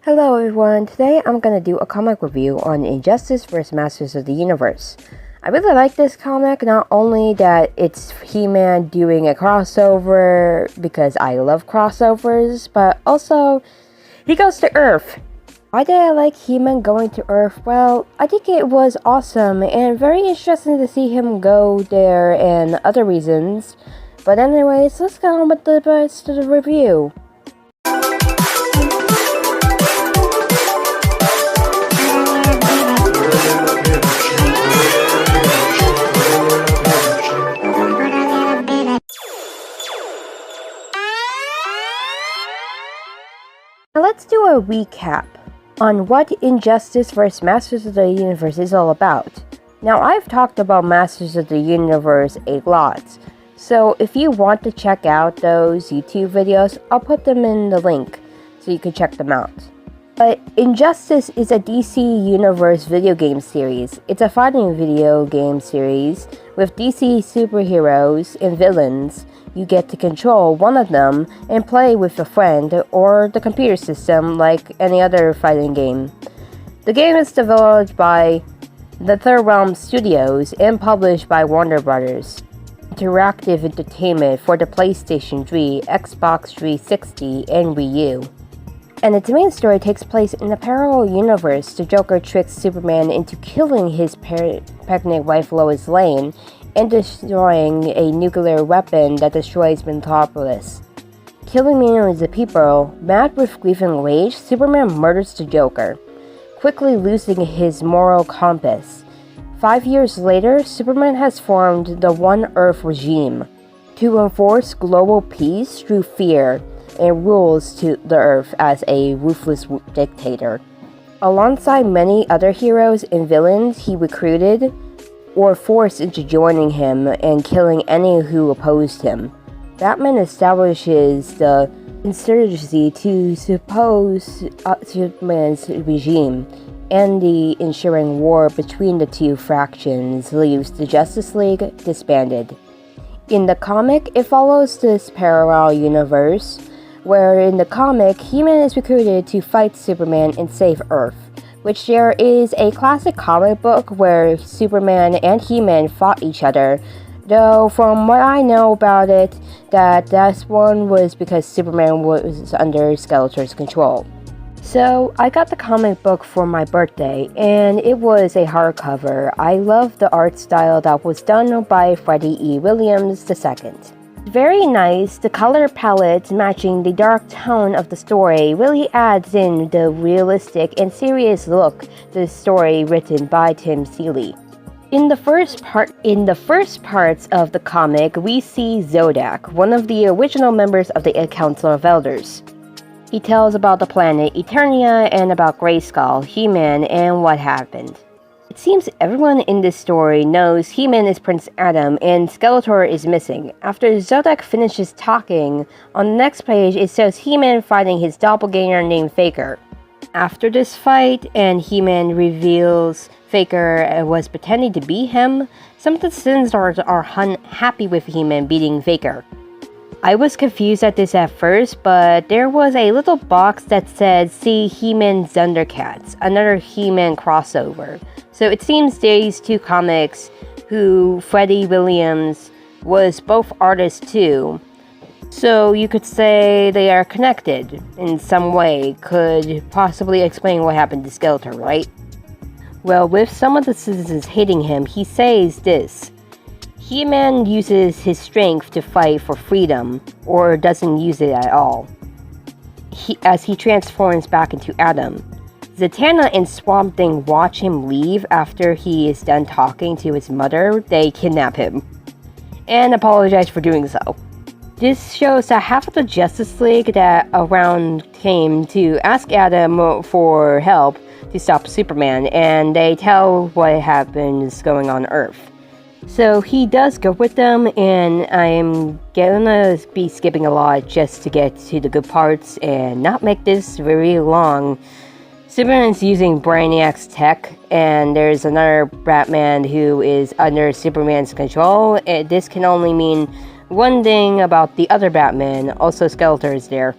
Hello everyone, today I'm gonna do a comic review on Injustice vs. Masters of the Universe. I really like this comic, not only that it's He-Man doing a crossover because I love crossovers, but also he goes to Earth. Why did I like He-Man going to Earth? Well, I think it was awesome and very interesting to see him go there and other reasons. But anyways, let's get on with the rest of the review. Now let's do a recap on what Injustice vs. Masters of the Universe is all about. Now I've talked about Masters of the Universe a lot, so if you want to check out those YouTube videos, I'll put them in the link so you can check them out. But Injustice is a DC Universe video game series. It's a fighting video game series with DC superheroes and villains. You get to control one of them and play with a friend or the computer system like any other fighting game. The game is developed by NetherRealm Studios and published by Warner Bros. Interactive Entertainment for the PlayStation 3, Xbox 360, and Wii U. And its main story takes place in a parallel universe. The Joker tricks Superman into killing his pregnant wife Lois Lane and destroying a nuclear weapon that destroys Metropolis. Killing millions of people, mad with grief and rage, Superman murders the Joker, quickly losing his moral compass. 5 years later, Superman has formed the One Earth regime to enforce global peace through fear and rules to the Earth as a ruthless dictator. Alongside many other heroes and villains he recruited or forced into joining him and killing any who opposed him, Batman establishes the insurgency to oppose Superman's regime, and the ensuing war between the two factions leaves the Justice League disbanded. In the comic, it follows this parallel universe, where in the comic, He-Man is recruited to fight Superman and save Earth, which there is a classic comic book where Superman and He-Man fought each other, though from what I know about it, that one was because Superman was under Skeletor's control. So, I got the comic book for my birthday, and it was a hardcover. I love the art style that was done by Freddie E. Williams II. Very nice, the color palette matching the dark tone of the story really adds in the realistic and serious look to the story written by Tim Seeley. In the first parts of the comic, we see Zodak, one of the original members of the Council of Elders. He tells about the planet Eternia and about Grayskull, He-Man, and what happened. It seems everyone in this story knows He-Man is Prince Adam and Skeletor is missing. After Zodak finishes talking, on the next page it shows He-Man fighting his doppelganger named Faker. After this fight, and He-Man reveals Faker was pretending to be him, some of the Sinstars are unhappy with He-Man beating Faker. I was confused at this at first, but there was a little box that said, "See He-Man Thundercats," another He-Man crossover. So it seems these two comics, who Freddie Williams was both artists too, so you could say they are connected in some way, could possibly explain what happened to Skeletor, right? Well, with some of the citizens hating him, he says this: He-Man uses his strength to fight for freedom, or doesn't use it at all, as he transforms back into Adam. Zatanna and Swamp Thing watch him leave after he is done talking to his mother. They kidnap him, and apologize for doing so. This shows that half of the Justice League that around came to ask Adam for help to stop Superman, and they tell what happens going on Earth. So he does go with them, and I'm gonna be skipping a lot just to get to the good parts and not make this very long. Superman's using Brainiac's tech, and there's another Batman who is under Superman's control. This can only mean one thing about the other Batman, also Skeletor is there.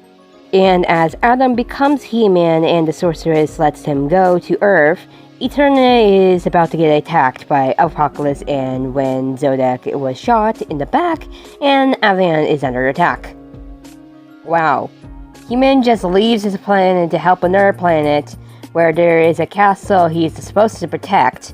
And as Adam becomes He-Man and the sorceress lets him go to Earth, Eternia is about to get attacked by Apocalypse, and when Zodak was shot in the back, and Avian is under attack. Wow. He-Man just leaves his planet to help another planet where there is a castle he's supposed to protect.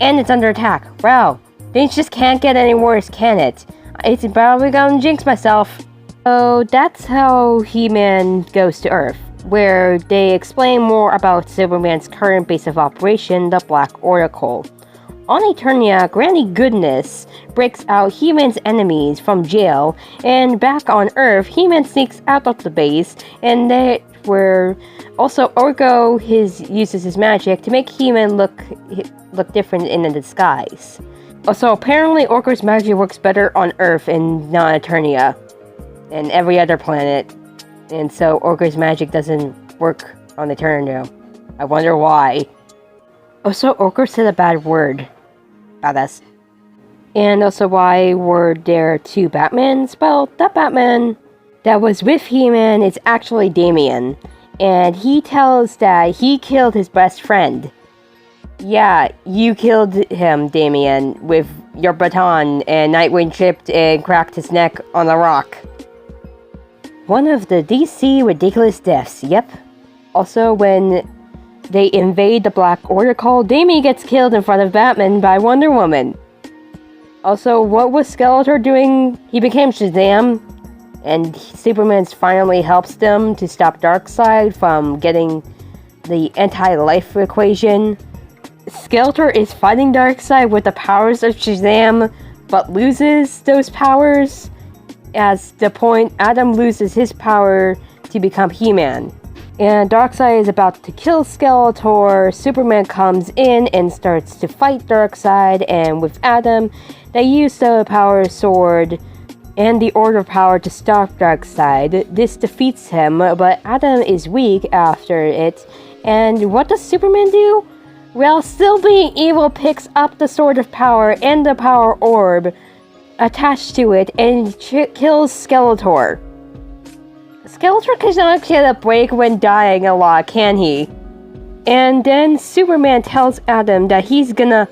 And it's under attack. Wow. Things just can't get any worse, can it? It's probably gonna jinx myself. So that's how He-Man goes to Earth, where they explain more about Superman's current base of operation, the Black Oracle. On Eternia, Granny Goodness breaks out He-Man's enemies from jail, and back on Earth, He-Man sneaks out of the base, and they were also Orko uses his magic to make He-Man look different in a disguise. Also, apparently Orko's magic works better on Earth and not Eternia, and every other planet. And so Orko's magic doesn't work on Eternia. I wonder why. Also, Orko said a bad word about us. And also, why were there two Batmans? Well, that Batman that was with He-Man is actually Damian. And he tells that he killed his best friend. Yeah, you killed him, Damian, with your baton, and Nightwing tripped and cracked his neck on a rock. One of the DC ridiculous deaths, yep. Also, when they invade the Black Oracle, Damian gets killed in front of Batman by Wonder Woman. Also, what was Skeletor doing? He became Shazam, and Superman finally helps them to stop Darkseid from getting the anti-life equation. Skeletor is fighting Darkseid with the powers of Shazam, but loses those powers. As the point, Adam loses his power to become He-Man. And Darkseid is about to kill Skeletor. Superman comes in and starts to fight Darkseid, and with Adam, they use the Power Sword and the Order of Power to stop Darkseid. This defeats him, but Adam is weak after it. And what does Superman do? Well, still being evil, picks up the Sword of Power and the Power Orb attached to it and kills Skeletor. Skeletor cannot get a break when dying a lot, can he? And then Superman tells Adam that he's gonna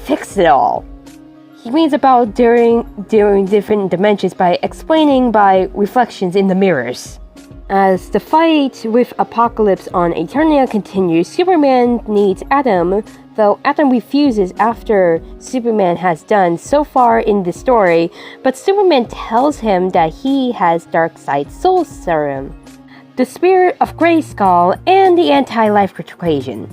fix it all. He means about during different dimensions by explaining by reflections in the mirrors. As the fight with Apocalypse on Eternia continues, Superman needs Adam, though Adam refuses after Superman has done so far in the story, but Superman tells him that he has Darkseid's Soul Serum, the Spirit of Grayskull, and the Anti-Life Equation.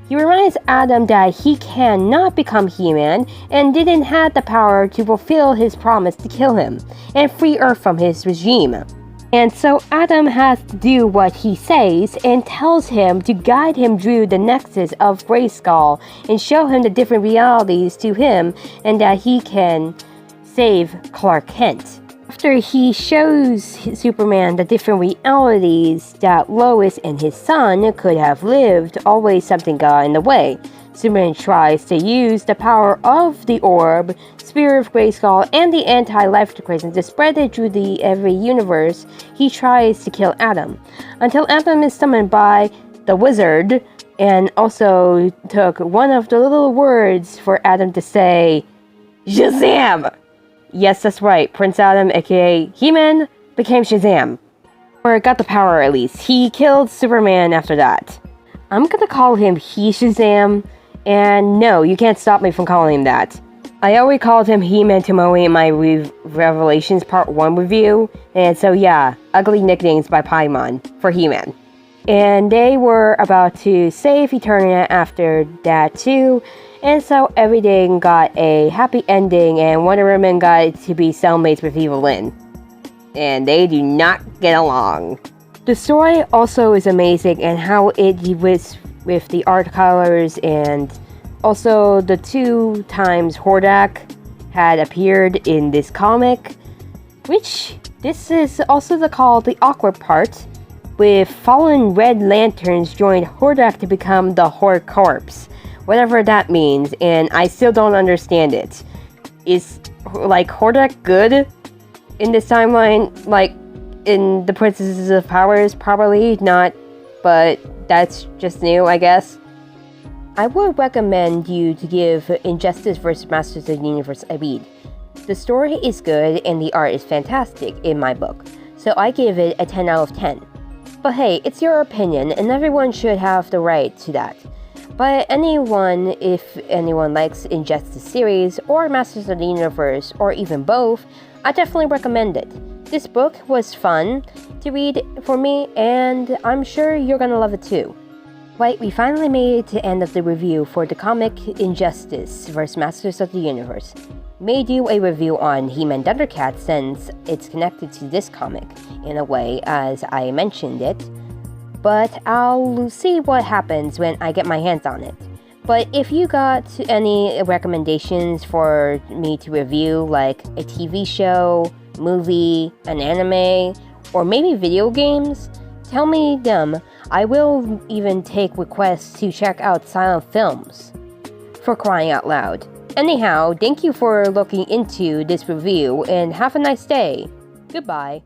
He reminds Adam that he cannot become He-Man and didn't have the power to fulfill his promise to kill him and free Earth from his regime. And so Adam has to do what he says and tells him to guide him through the nexus of Grayskull and show him the different realities to him and that he can save Clark Kent. After he shows Superman the different realities that Lois and his son could have lived, always something got in the way. Superman tries to use the power of the orb, Spirit of Grayskull, and the anti-life equation to spread it through every universe. He tries to kill Adam, until Adam is summoned by the wizard, and also took one of the little words for Adam to say, Shazam! Yes, that's right, Prince Adam, aka He-Man, became Shazam. Or got the power at least. He killed Superman after that. I'm gonna call him He-Shazam. And no, you can't stop me from calling him that. I already called him He-Man Tomoe in my Revelations Part 1 review, and so yeah, ugly nicknames by Paimon for He-Man. And they were about to save Eternia after that too, and so everything got a happy ending, and Wonder Woman got to be cellmates with Evelyn. And they do not get along. The story also is amazing, and how it was with the art colors, and also the 2 times Hordak had appeared in this comic, which this is also the awkward part, with fallen Red Lanterns joined Hordak to become the Horde Corps, whatever that means, and I still don't understand it. Is, like, Hordak good in this timeline? Like, in the Princesses of Powers, probably not, but that's just new, I guess. I would recommend you to give Injustice vs. Masters of the Universe a read. The story is good and the art is fantastic in my book, so I give it a 10 out of 10. But hey, it's your opinion and everyone should have the right to that. But if anyone likes Injustice series or Masters of the Universe or even both, I definitely recommend it. This book was fun to read for me and I'm sure you're gonna love it too. Right, we finally made it to the end of the review for the comic Injustice vs. Masters of the Universe. May do a review on He-Man Thundercats since it's connected to this comic in a way as I mentioned it, but I'll see what happens when I get my hands on it. But if you got any recommendations for me to review, like a TV show, movie, an anime, or maybe video games, tell me them. I will even take requests to check out silent films. For crying out loud. Anyhow, thank you for looking into this review and have a nice day. Goodbye.